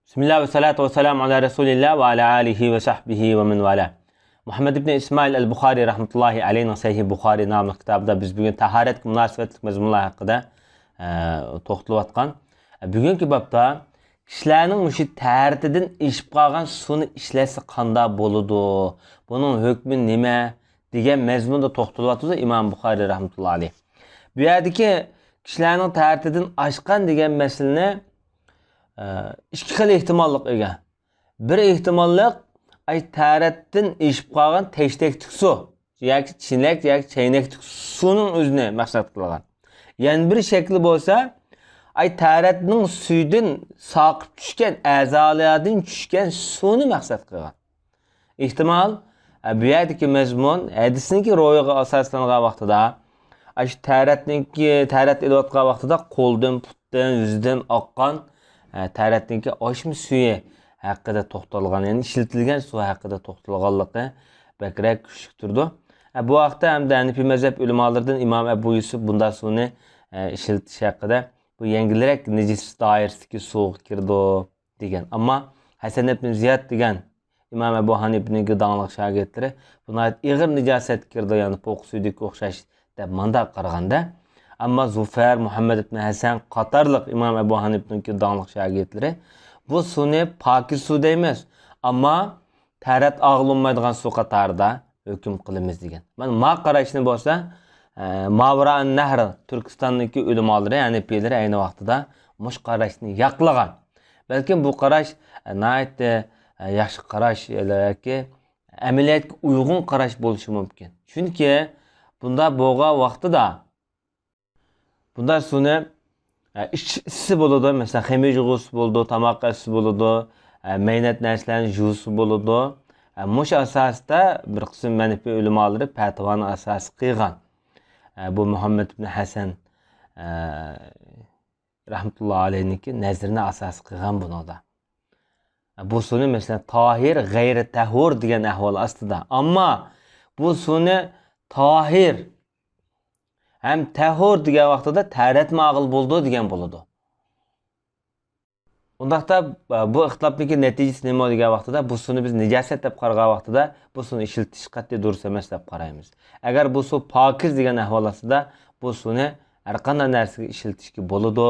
Bismillah ve salatu ve selamu ala Resulillah ve ala alihi ve sahbihi ve min vala. Muhammed ibn İsmail el-Bukhari rahmetullahi aleyhi Sahih Bukhari namlı kitabda biz bugün taharet münasebetlik mezmunlar hakkında to'xtalib atgan. Bugungi babda kishilarning mushi tartidan ishib qolgan suvni ishlasa qanday bo'ladi? Buning hukmi nima degan mazmunda to'xtalib atdi Imom Buxoriy rahmetullahi alayhi. Bu yerdagi kishilarning tartidan oshgan degan masalani ikki xil ehtimollik ega. Bir ehtimollik ay taratdan ishib qolgan teshtektik suv yoki chinak yoki chaynaktik suvning o'zini maqsad qilgan. Yani bir shakli bo'lsa ay taratning suydan soqib tushgan a'zolardan tushgan suvni maqsad qilgan. Ehtimol bu yerdagi mazmun hadisniki ro'yiga asoslangan vaqtida ay taratniki tarat elayotgan vaqtida qo'ldan, putdan, yuzdan oqqan taratniki oshmi suvi haqida to'xtalgan, ya'ni ishlatilgan suv haqida to'xtalganligi bakrak kuchlikdirdi. Bu vaqtda hamda Hanifi mazhab ulamolaridan Imom Abu Yusuf bunda suvni işletiş haqida bu yangilik necis doirasidagi suv kirdi degan. Ammo Hasan ibn Ziyad degan Imom Abu Hanifning gidonliq shogirdlari buni ig'ir nijosat kirdi, ya'ni po'q suvdek o'xshash deb manda qaraganda, ammo Zufar, Muhammad ibn Hasan qatorliq Imom Abu Hanifning gidonliq shogirdlari bu suvni pokiz suv deymiz, ammo tarat og'ilmaydigan suv qatorida hukm qilamiz degan. Mana ma qarashni bo'lsa Mavran Nahr Türkistan'daki ulemalari, yani peyleri aynı vaqtida mush qarashni yaqlagan. Belki bu qarash nayt yaxshi qarash yoki amaliyotga uyg'un qarash bo'lishi mumkin. Chunki bunda bo'lgan vaqtida bunda suvni ichisi bo'ladi, masalan, ximij g'usi bo'ladi, tomoq isi bo'ladi, maynat narsalarning jusi bo'ladi. Mush asosida bir qism Hanifi ulemalari fatvoni asos qilgan. Bu Muhammed ibn Hasan rahmetullahi aleyhinki nazrine asas qilgan bunada. Bu suvni mesela tahir, g'ayri tahur degan ahvol aslida. Ammo bu suvni tahir ham tahur degan vaqtida tarat ma'qul bo'ldi degan bo'ladi. Undaqda bu ixtilofniki natijasi nima degan vaqtida bu suvni biz nijosat deb qaragan vaqtida bu suvni ishiltish qat'iy durust emas deb qaraymiz. Agar bu suv pokiz degan ahvol ostida bu suvni har qanday narsaga ishiltishga bo'ladi.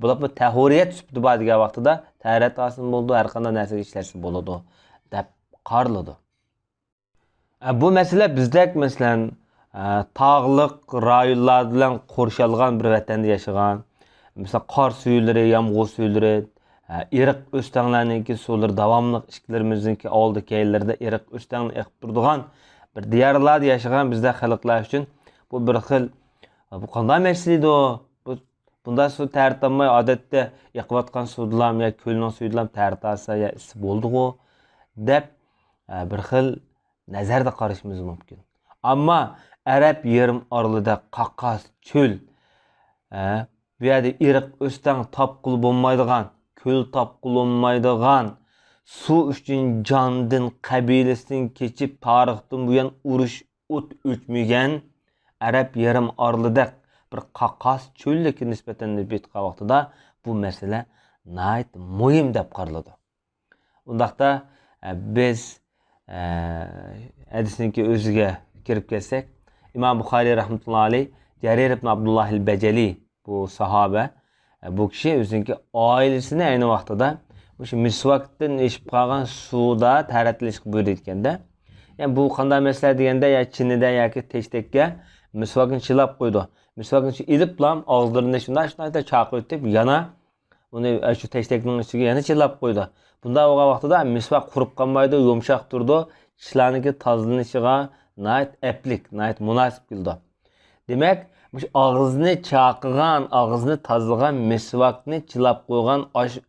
Bular bu tahuriyat sufati bor degan vaqtida tarat hosil bo'ldi, har qanday narsaga ishlashsa bo'ladi deb qaraladi. Bu masala bizdek masalan tog'liq rayonlar bilan qo'rshalgan bir vatanda yashagan, masalan qor suvlari, yomg'ir suvlari, iriq o'stanlarniki suvlar davomli ishkilarimizniki oldi keyinlarda iriq o'stan eqib turadigan bir diyorlarda yashagan bizda xalqlar uchun bu bir xil bu qanday maslaydi bunda suv tartamay odatda yiqiyotgan suvlar yoki ko'lning suvlar tartasa ya isi bo'ldi-ku deb bir xil nazarda qarashimiz mumkin. Ammo Arab yarim orolida qaqqos cho'l bu yerda iriq o'stan topqul bo'lmaydigan, ko'l topqul bo'lmaydigan, suv uchun jondin qabilasidan kechib tarixdan buyon urush o't o'chmagan Arab yarim orolida bir qaqqos cho'llikka nisbatan betqa vaqtida bu masala nayt muhim deb qaraladi. Undaqda biz hadisniki o'ziga kirib kelsak, Imom Buxoriy rahmetullahi alayhi Jarir ibn Abdullah el-Bajali bu sahoba bu kishi o'ziniki oilasini ayni vaqtida o'sha misvakdan ishib qolgan suvda taratilishga buyurayotganda, yani bu qanday masala deganda ya chinida yoki teshtakka misvakni chilab qo'ydi. Misvakni iliblam og'izlarini shunday chaqib o'tib yana uni shu teshtakning ichiga yana chilab qo'ydi. Bunda bo'lgan vaqtida misvak qurib qolmaydi, yumshoq turdi, tishlarniki tozalanishiga nayt aplik, nayt munosib keldi. Demak, bu og'izni chaqigan, og'izni tozalagan misvakni chilab qo'ygan,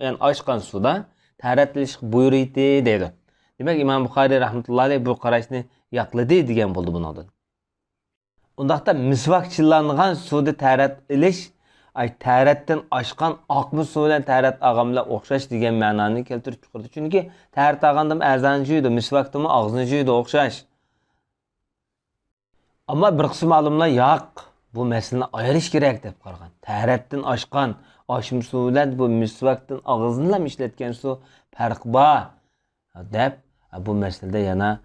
yani oshgan suvda taratilish buyuriydi dedi. Demak, Imom Buxoriy rahmetullahi alayhi bu qarashni yaqladi degan bo'ldi bundan. Undaqda misvak chillangan suvda taratilish ay taratdan oshgan oqmi suv bilan tarat og'amlar o'xshash degan ma'noni keltirib chiqardi. Chunki tarat og'andam azan juydi, misvakdami og'izni juydi o'xshash. Ammo bir qism olimlar yo'q, bu masalani ayirish kerak deb qaragan. Taratdan oshgan Aşım su bilen bu misvaktan ağzınla işletken su fark var deb bu meselede yana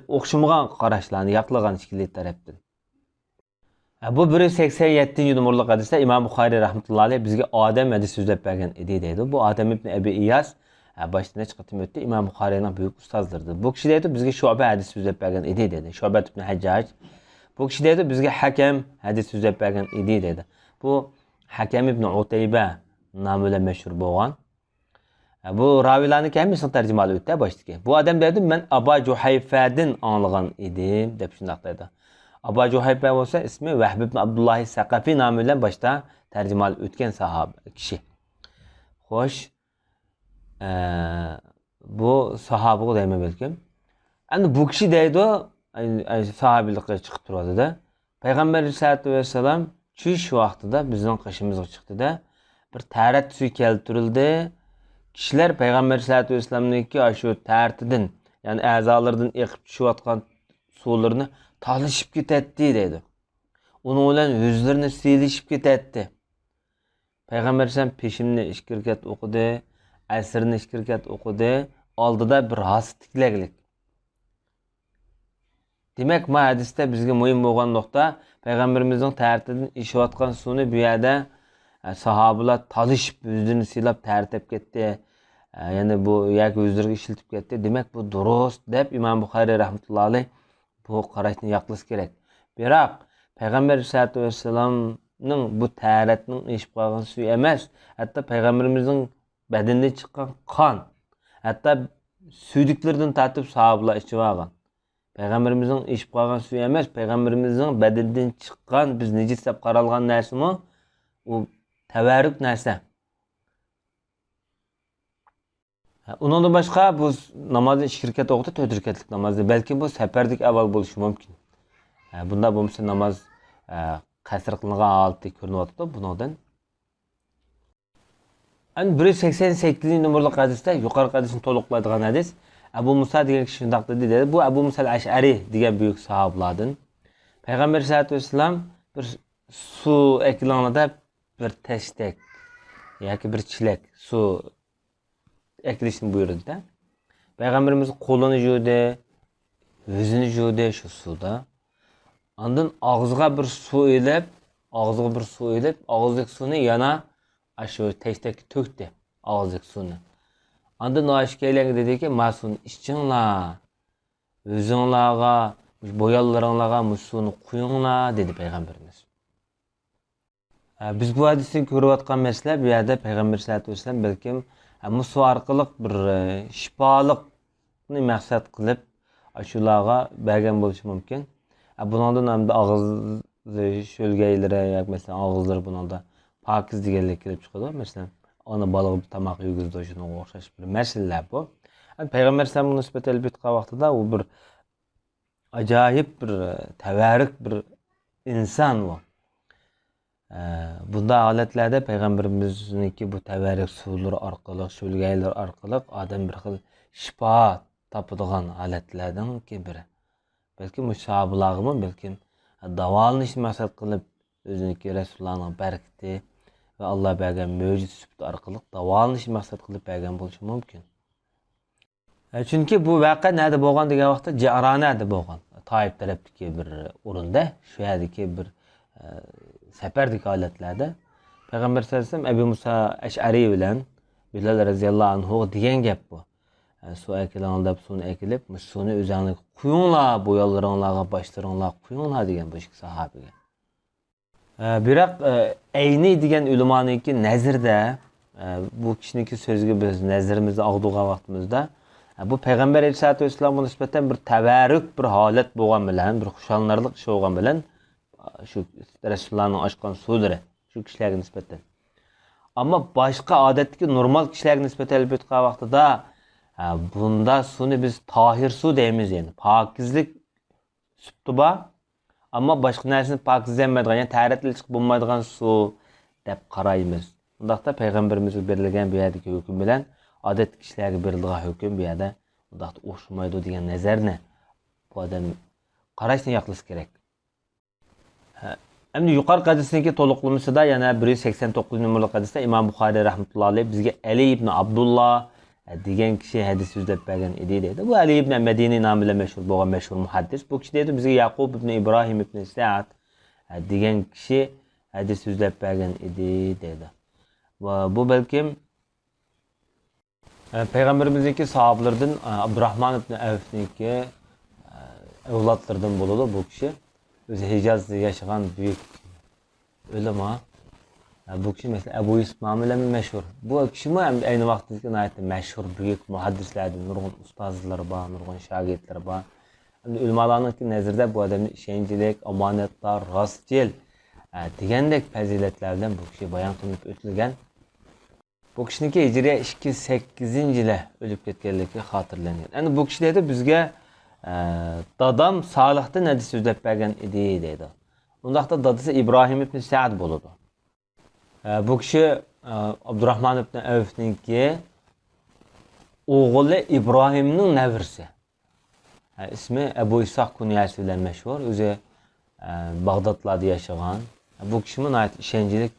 o'xshamagan qarashlarni yoqlagan ikki tarafdan. Bu 187 numaralı hadisde İmam Buxoriy rahmetullahi aleyh bizga Adem hadis so'zlab bergan edi deydi. Bu Adem ibn Abi İyas başta necha qatim o'tdi. İmam Buxoriyning buyuk ustozlaridir. Bu kishi deydi bizga Shu'ba hadis so'zlab bergan edi dedi. Shu'ba ibn Hajjaj. Bu kishi deydi bizga Hakem hadis so'zlab bergan edi dedi. Bu Hakem ibn Utayba nomi bilan mashhur bo'lgan. Bu ravilarni kamisi tarjimali o'tdi boshidagi. Bu odam deydi men Aba Juhayfadan anglagan edim deb shunday dedi. Aba Juhayfa bo'lsa ismi Vahb ibn Abdullah Saqafi nomi bilan boshda tarjimali o'tgan sahoba kishi. Xo'sh, bu sahoba deyman balkim. Endi bu kishi deydi sahobilikqa chiqib turadi-da. Payg'ambar sollallohu alayhi vasallam tush vaqtida bizning qishimizga chiqdi-da bir tarat suv keltirildi. Kişiler Peygamber sallallahu aleyhi ve sellem'deki şu tertidin yani a'zolardan eqib tushayotgan suvlarni talishib ketadi dedi. Onun bilan yüzlerini silishib ketadi. Peygamber sallam peşimni ishkirkat o'qidi, asrni ishkirkat o'qidi, oldida bir hastiklik. Demek bu hadisde bizge muhim bo'lgan nuqta Peygamberimizin tertidin ishayotgan suvni bu yerda sahabalar talışıp yüzünü silap tertip gitti. Yani bu yak yüzleri işiltip gitti. Demek bu durust deb İmam Buxoriy rahmetullahi aleyh bu qarashni yoqlash kerak. Biroq Peygamber sallallohu alayhi vasallamning bu taratning ishib qolgan suv emas, hatto Peygamberimizning badanidan chiqqan qon, hatto suydiklardan tatib sahabalar ichib olgan. Peygamberimizning ishib qolgan suv emas, Peygamberimizning badanidan chiqqan biz nejis deb qaralgan narsami? U tevarrük narsa. Ondan başqa bu namazın 2 rekat o'qidi, 4 rekatlik namazda. Belki bu safardik avval bo'lishi mumkin. Bunda bo'lmasa namoz qasr qilingan holatda ko'rinyapti bundan. An 188 numaralı hadisda yuqori hadisni to'liqlaydigan hadis. Abu Musa degan kishi shunday dedi. Bu Abu Musa al-Ash'ari degan buyuk sahobalardan. Payg'ambar sollallohu alayhi vasallam bir suv eklanida bir testek yoki bir çilek su ekilishni buyurdi-da. Peygamberimiz qo'lini yuvdi, yüzünü yuvdi shu suvda. Ondan og'ziga bir suv elib, og'zdagi suvni yana shu testek to'kdi, og'zdagi suvni. Ondan noshkaylarga dediki, "Mas'un ichinglar, o'zinglarga, bo'yonlaringlarga bu suvni quyinglar" dedi Peygamberimiz. Biz bu hadisni ko'rayotgan mesele bu yerda Peygamber sallallohu alayhi vasallam balkim musu orqali bir shifolikni maqsad qilib shularga bergan bo'lishi mumkin. Bundan ham og'iz sho'lgaylari yoki masalan og'izlar bundan pokiz deganlik kelib chiqadi. Masalan, ona baliq tomoq yegizdi shunga o'xshash bir masalalar bu. Payg'ambar sallallohu alayhi vasallam nisbatan bitqa vaqtida u bir ajoyib bir tavarruk bir inson bu. Bunda holatlarda Peygamberimizniki bu tavarruk suvlar orqali, sho'lgaylar orqali odam bir xil shifo topadigan holatlardan biri. Balki mushabilarmi, balki davolanishni maqsad qilib o'ziniki Rasulullohning barakati va Alloh bergan mo'jiz sifat orqali davolanishni maqsad qilib bergan bo'lishi mumkin. Chunki bu voqea nada bo'lgan degan vaqtda Jaranada bo'lgan. Toyib tarafdagi bir o'rinda, shu yerdagi bir seferdeki haletlerde Peygamber sallallahu aleyhi ve sellem Ebu Musa Eş'ari bilen Bilal razıyallahu anhu diyen gap bu. Su ekilanında sunu ekilip sunu üzerine kuyunla bu yollarınla başlarınla kuyunla diyen bu iki sahabeye. Birak eyni diyen ulumanınki nezirde bu kişinin sözü biz nezirimizde ağdığı vaktimizde bu Peygamber aleyhissalatu vesselam'a nispeten bir tevarruk bir halet boğan bilen bir kuşanlarlık şey olgan bilen şu Resulullah'ın açkan suları şu kişilerine nispeten. Ama başka adetteki normal kişilerine nispeten elbette vakti da bunda sunu biz tahir su deyimiz yani. Pakizlik süttuba ama başka neresini pakiz denmediğin yani taharetli çıkıp bulmadığın su dep qaraymiz. Bundaqda Peygamberimiz berilgen bir yerdeki hüküm bilen adet kişilerine berildiği hüküm bir yerde bundaqda oşmaydı degan nazar ne? Bu adam qarashni yoqlash kerak. Endi yuqorqi hadisniki to'liqlamasida yana 189 numaralı hadisda İmam Buxoriy rahmetullohi alayhi bizga Ali ibn Abdullah degan kishi hadis so'zlab bergan edi deydi. Bu Ali ibn Madini nomi bilan mashhur bo'lgan mashhur muhaddis. Bu kishi deydi bizga Yaqub ibn İbrahim ibn Sa'd degan kishi hadis so'zlab bergan edi deydi. Va bu balkim Peygamberimizdeki sahabelerden Abdurrahman ibn Avf'niki evlatlardan bo'ladi bu kishi. O'zi Hijazda yaşayan büyük ulama. Bu kishi mesela Ebu İsmail bilan mashhur. Bu kishi ham ayni vaqtda nihoyatda mashhur büyük muhaddislardan nurg'un ustozlar bor, nurg'un shogirdlar bor. Endi ulamolarning nazarida bu odamning ishonchlik, omonatlar, rostchil degandek fazilatlardan bu kishi bayon qilib o'tilgan. Bu kishiniki hijriya 208-yilda o'lib ketganligi xotirlangan. Endi bu kishi deydi bizga dadam Salihdan hadis so'zlab bergan edi deydi. Undaqda dadasi İbrahim ibn Sa'd bo'ladi. Bu kishi Abdurrahman ibn Avf'ninki o'g'li İbrahimning navrisi. İsmi Ebu İshaq kunyasi bilan mashhur. O'zi Bag'dodlarda yashagan. Bu kishi nihoyat ishonchli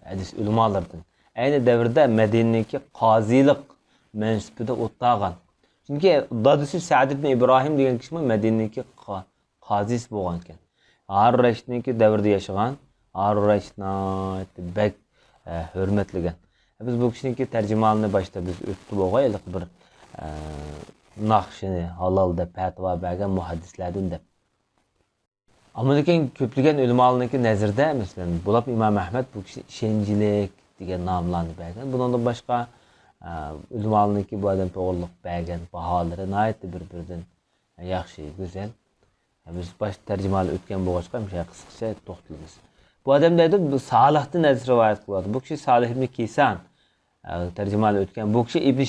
hadis ulamolardan. Ayni davrda Madinadagi qozilik mansubida o'tgan. Çünkü dadisi Sa'd ibn İbrahim degan kishi Madinadagi qozisi bo'lgan ekan. Harun Raşid'ninki davrda yaşagan. Harun Raşid bek hürmetligen. Biz bu kishiniki tercümanını başta biz o'tdi bo'lgan bir naqshini halal deb fatvo bergan muhaddislardan deb. Ammo lekin ko'pligan ulamolarniki nazarda masalan bo'lib İmam Ahmad bu kishi ishonchlik degan nomlarni bergan. Bundan boshqa ulamolarniki bu odam to'g'riliq bergan baholari nihoyatda bir-biridan yaxshi, go'zal. Biz baş tercümalı o'tgan bo'lg'achqa shunday qisqacha to'xtalamiz. Bu odam deydi Salihdan hadis rivoyat qiladi. Bu kishi Salih ibn Kaysan tercümalı o'tgan. Bu kishi Ibn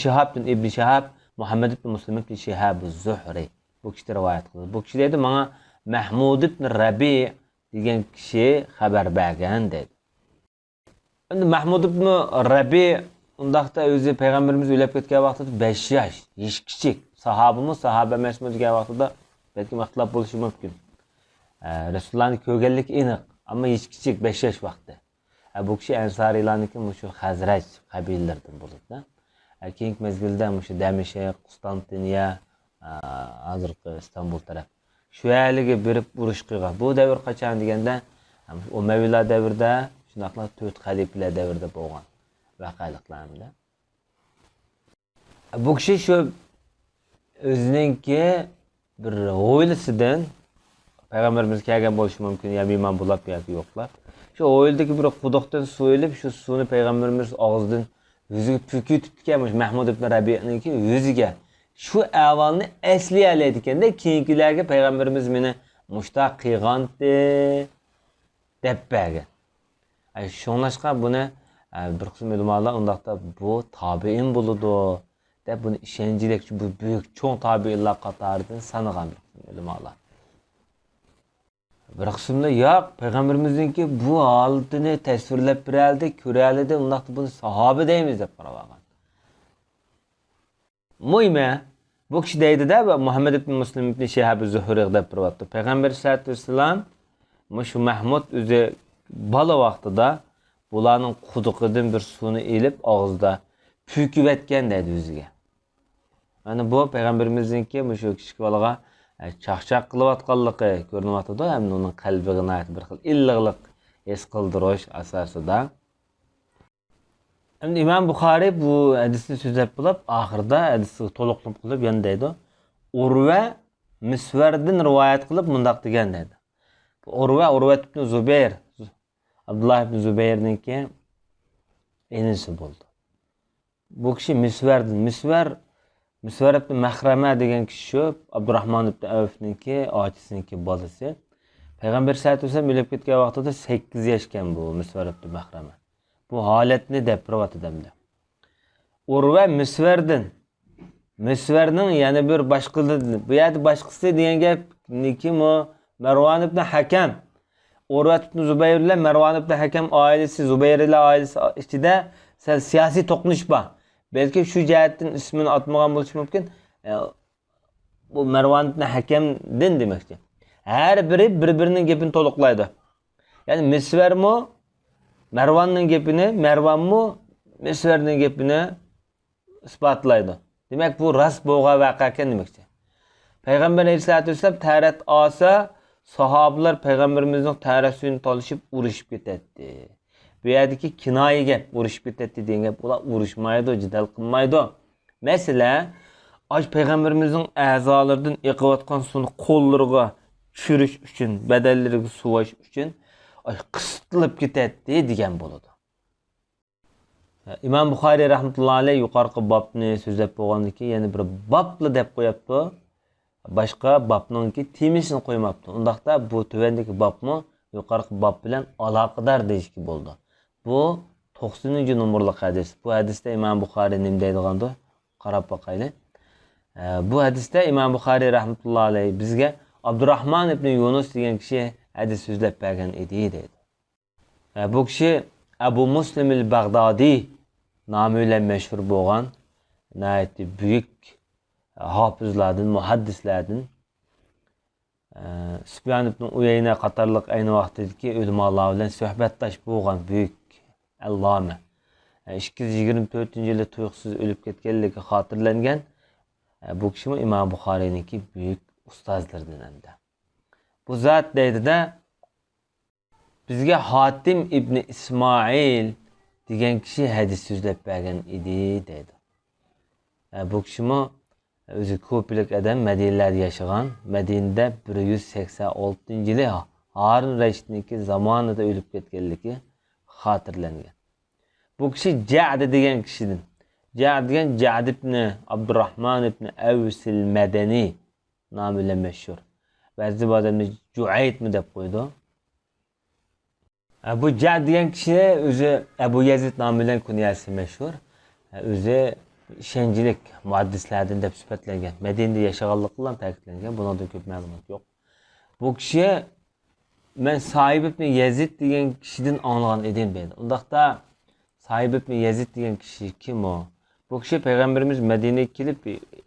Shihab Muhammad ibn Muslim ibn Shihab az-Zuhri bu kishi rivoyat qiladi. Bu kishi deydi menga Mahmud ibn Rabi degan kishi xabar bergan deydi. Endi Mahmud ibn Rabi undaqda o'zi payg'ambarimiz o'lib ketgan vaqtida 5 yosh, kichik sahobimiz, sahoba emasmi degan vaqtida belki ixtilof bo'lishi mumkin. Rasulullohni ko'rganlik aniq, ammo kichik 5 yosh vaqtda. Bu kishi Ansariylarniki shu Xazraj qabilalaridan bo'ladi. Keyingi mezgilda shu Damashq, Konstantiniya, hozirgi İstanbul taraf. Shu yerlarga berib urush qilgan. Bu davr qachon deganda Umayyalar davrida, shunaqla 4 xalifalar davrida bo'lgan voqealiklarida. Bu kishi shu o'ziningki bir o'ylisidan payg'ambarimiz kelgan bo'lishi mumkin, ya iymon bo'lib yoki yo'qlar. Shu o'yildagi bir quduqdan suv elib, shu suvni payg'ambarimiz og'zidan yuziga pukitib tutganmish Mahmud ibn Rabi'ninki yuziga. Shu ahvolni eslayoladi ekanda, keyingilarga payg'ambarimiz meni mushtaq qilgandi deb bergan. Shunlashqa buni bir qism ulamolar undaqda bu tabiin bo'ladi deb buni ishonchlik bu büyük cho'ng tabiinlar qatoridan sanagan ulamolar. Bir qismda yo'q, payg'ambarimizningki bu holatini tasvirlab beraldi, ko'raldi, undaqda buni sahoba deymiz deb qaragan. Muhimi bu kishi deydi-da, Muhammad ibn Muslim ibn Shihab az-Zuhri deb turibdi. Payg'ambar sollallohu alayhi vasallam shu Mahmud o'zi bola vaqtida bularning quduqidan bir suvni elib og'zida pukib etgan deydi o'ziga. Mana bu payg'ambarimizningki shu kichik bolaga chaqchaq qilayotganligi ko'rinyapti, hamda uning qalbiga bir xil illiqlik his qildirish asosida. Endi İmam Buxoriy bu hadisni so'zlab bo'lib, oxirida hadisni to'liqlab qilib yana deydi. Urva Misvardan rivoyat qilib mundaq degan deydi. Urva ibn Zubayr, Abdullah ibn Zubayrningki enisi bo'ldi. Bu kishi Misvar ibn Mahrama degan kishi shu Abdurrahman ibn Avf'ninki ochisiniki bolasi. Payg'ambar sollallohu alayhi vasallam o'lib ketgan vaqtida 8 yoshgan bu Misvar ibn Mahrama. Bu holatni deb turibdi. Urva Misvarning yana bir boshqasi, bu yerda boshqasi degan gap kim o? Marwan ibn Hakam. Urva ibn Zubayr bilan Marwan ibn Hakam oilasi, Zubayrlar oilasi ichida siyosiy to'qinish bor. Belki shu jihatdan ismini atmagan bo'lishi mumkin. Bu Marwan ibn Hakamdan demakchi. Har biri bir-birining gapini to'liqlaydi. Yani Misver mu Mervan'ın gepini, Mervan mu Misver'nin gepini ispatlaydı. Demek bu rast boğa vakaken demekçi. Peygamber Aleyhisselatü Vesselam taharet alsa sahabeler Peygamberimizin taharet suyunu talışıp uğraşıp gidetti. Bu yerdeki kinayi gep uğraşıp gidetti diyen gep ular uğraşmaydı, cidal kılmaydı. Mesela aç Peygamberimizin azalarından eqivatkan suyunu kollarına çürüş üçün, bedellerine suvaş üçün kısıtılıp gidetti diyen buludu. İmam Buxari rahmetullahi aleyh yuqorqi babni so'zlab bo'lgandiki, yana bir babli deb qo'yapti. Başka babningki temisini qo'ymabdi. Undaqda bu tuvandagi babmi yuqorqi bab bilan aloqador deyishki bo'ldi. Bu 90-numurlik hadis. Bu hadisda İmam Buxari nima deydigandi? Qarab boqaylik. Bu hadisda İmam Buxari rahmetullahi aleyh bizga Abdurrahman ibn Yunus degan kishi hadis so'zlab bergan edi deydi. Bu kishi Abu Muslim el-Baghdadi namı ile meşhur bo'lgan nayeti büyük hafızlardan, muhaddislerden Süfyan ibn Uyeyne qatarlıq aynı vaqtdaki ulamalar bilan suhbatlash bo'lgan büyük allama. 224-yili tuyuqsiz o'lib ketganligi xotirlangan. Bu kishi İmam Buxori'ninki büyük ustozlardan endi. Bu zot deydi-da bizga Hatim ibn İsmail degan kishi hadis so'zlab bergan edi deydi. Bu kishimi o'zi ko'plik adam Madinada yashagan. Madinada 186-yili Harun Rashidniki zamonida o'lib ketganligi xotirlangan. Bu kishi Ja'd degan kishidan. Ja'd degan Ja'd ibn Abdurrahman ibn Aws al-Madani nomi bilan mashhur. Ba'zi odamlar Ju'ayd mi deb qo'ydi. Bu Ja'd degan kishi o'zi Abu Yazid nomi bilan kunyasi mashhur. O'zi ishonchlik muhaddislardan deb sifatlangan. Madinada yashaganligi bilan ta'kidlangan. Bundan ko'p ma'lumot yo'q. Bu kishi men Sahib ibn Yazid degan kishidan anglagan edim dedi. Undaqda Sahib ibn Yazid degan kishi kim o? Bu kishi Peygamberimiz Madinaga kelib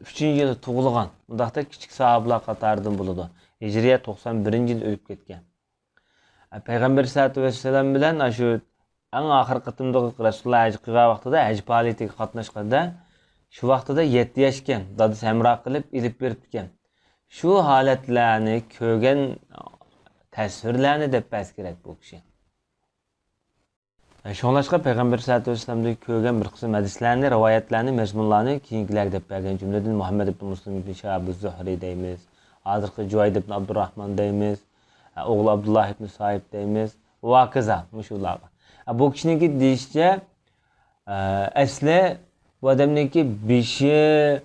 3-yili tug'ilgan. Undaqda kichik sahobalar qatoridan bo'ladi. Hijriya 91-yil o'lib ketgan. Peygamber sallallohu alayhi vasallam bilan shu eng oxirgi qitimda Rasululloh haj qilgan vaqtida haj faoliyatiga qatnashganda shu vaqtida 7 yoshgan, dadasi hamroh qilib ilib beribgan. Shu holatlarni ko'rgan tasvirlarni deb bas kerak bu kishi. Shunlashqa Peygamber sallallohu alayhi vasallamdan ko'rgan bir qism hadislarni, rivoyatlarni, mazmunlarni keyingilar deb bergan. Jumladan Muhammad ibn Muslim ibn Shihab az-Zuhri deymiz, hozirgi Juvayd ibn Abdurrahman deymiz, o'g'li Abdullah ibn Sa'ib deymiz, va kaza mushular. Bu kishiniki deyishcha asli bu odamniki beshi,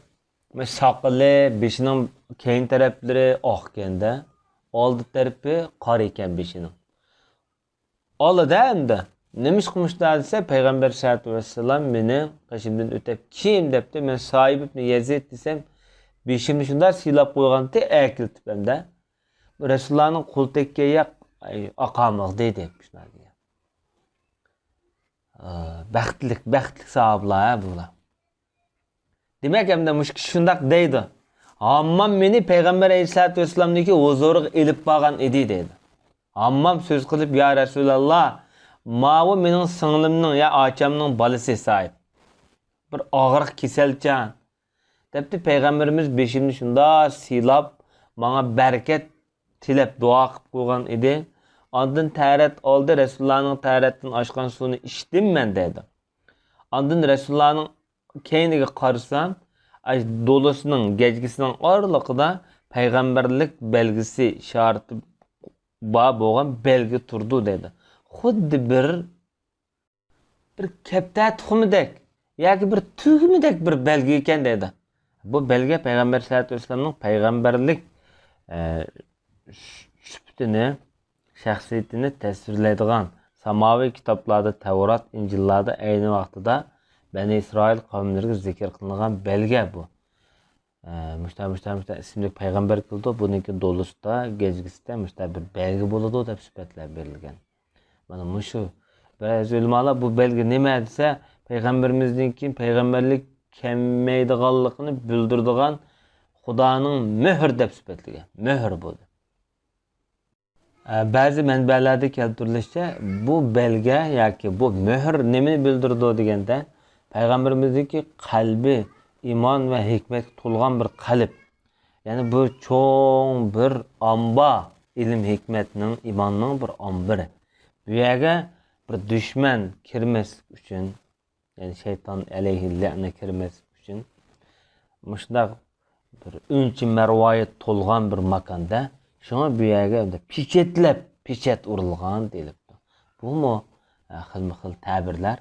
soqili, beshining keyin taraflari oqganda, oldi tarafi qora ekan beshining. Oldida endi nima ish qilmishlar desa, Peygamber sallallohu alayhi vasallam meni qashimdan o'tib kim debdi, men Sa'ib ibn Yazid desam, beshimni shunday silab qo'yganda akiltib hamda Resulullah'ın qo'l tekkiga aqamliq deydi shunday degan. Baxtli sahobalar bular. Demak hamda mushk shundaq deydi. Hammam meni Peygamber Aleyhisselatü Vesselam'daki huzuriga elib borgan edi deydi. Hammam söz qilib, ya Resulullah, mavi mening singlimning ya achamning balasi Sa'ib. Bir og'riq kasalchan. Debdi Peygamberimiz beshimni shunda silab, menga barakat tilab duo qilib qo'ygan edi. Ondan taharat oldi, Resulullah'ning taharatdan oshgan suvni ichdim men dedi. Ondan Resulullah'ning keyniga qarasam, dolosining gejgisining oraliqida payg'ambarlik belgisi sharti bo'lgan belgi turdi dedi. Xuddi bir kapta tuxumidek yoki bir tugmidek bir belgi ekan dedi. Bu belge Peygamber sallallohu alayhi vasallamning payg'ambarlik sifatini, shaxsiyatini tasvirlaydigan samoviy kitoblarda, Tavrat, Injillarda ayni vaqtida Bani İsrail qavmlariga zikr qilingan belge bu. Mushta ismli payg'ambar qildi. Buniki dolusda, gejgisida mushta bir belgi bo'ladi deb sifatlab berilgan. Mana mushu ba'zi ulamolar bu belgi nima desa, payg'ambarimizning payg'ambarlik kelmaydiganligini bildiradigan Xudoning mehr deb sifatlagan. Mehr bo'ldi. Bazı manbalarda keltirilishicha bu belge yoki bu mühür nimani bildirdi deganda payg'ambarimizniki qalbi iymon va hikmatga to'lgan bir qalb. Ya'ni bu cho'ng bir omba ilm hikmatning iymonning bir ombiri. Bu yerga bir dushman kirmaslik uchun, ya'ni shayton alayhi la'na kirmaslik uchun mushundaq bir unchi marvoyat to'lgan bir makonda shunga bu yerga pechetlab pechet urilgan deyilibdi. Bumi xilma-xil ta'birlar.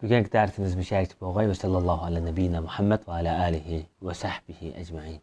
Bugungi darsimiz bu yergacha bo'lg'ay. Va sallallohu ala nabiyina Muhammad va ala alihi va sahbihi ajma'in.